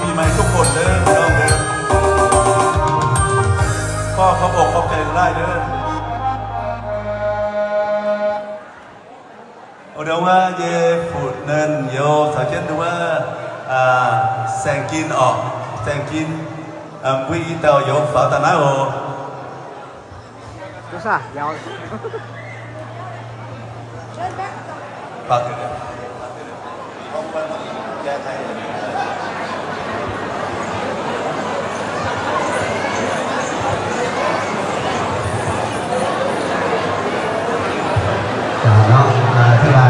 ปีใหม่成件哦，成件味道有法得来哦。多少？要。法得的。nó thứ ba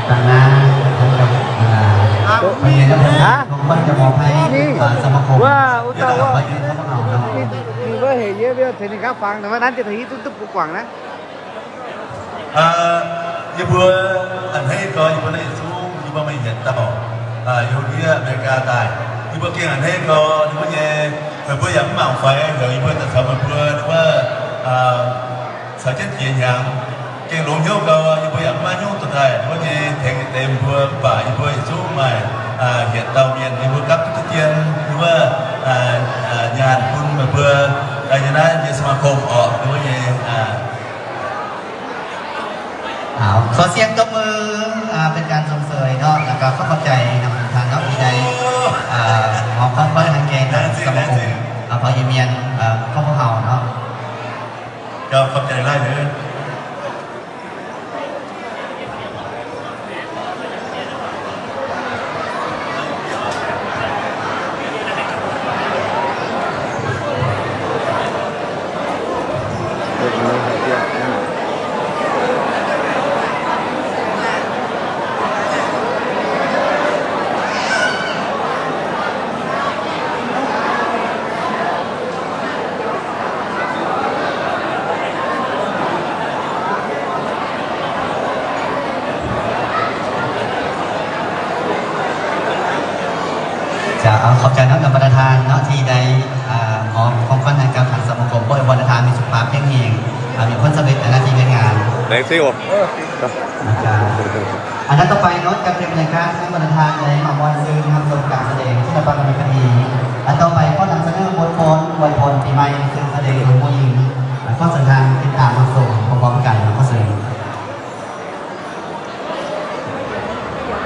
đằng na không được bệnh viện đó không bên cho một hay sao mà khổ Wah, là utawa. bệnh viện không có nào đâu Ni có hệ với bây giờ thì các phang nó đang chỉ thấy tụt của quảng đấy. Như vừa anh thấy coi như vừa này xuống như vừa mình nhận ta bảo yêu kia America tài như vừa kia anh thấy coi như vừa nghe vừa dẫn màu phải rồi như vừa thật sự vừa như vừa sở chết gì nhàng cái lối nhốt coi như vừa dẫn mà nhốt tụi thầy như vừa nghe thèn tìm vừa phải như vừa xuống mà hiện tàu miền như vừa cấp cái tiền như vừa nhàn quân mà vừa như đó như sma khom ở như vừa nghe ขอเสียงตบมือเป็นการส่งเสริมเนาะแล้วก็เข้าใจนำทางเนาะที่ใดมองข้างเบิ้ลทางแกงสมองพอเยเมียนข้าวเห่าเนาะ cho không chạy lại nữaขอบใจนักการประธานเนาะที่ได้มอบของขวัญให้กับทางสมาคมบริวารทานมีสุขภาพแข็งแรงมีคนสำเร็จในหน้าที่การงาน Đấy siêu. อันนั้นต่อไปเนาะจะเป็นบรรยากาศให้บรรทานในหม่อมวันซื้อทำส่วนการแสดงที่จะประกอบคดีอันต่อไปก็นำเสนอบทพลปีใหม่ซึ่งแสดงโดยผู้หญิงข้อสัญญาณ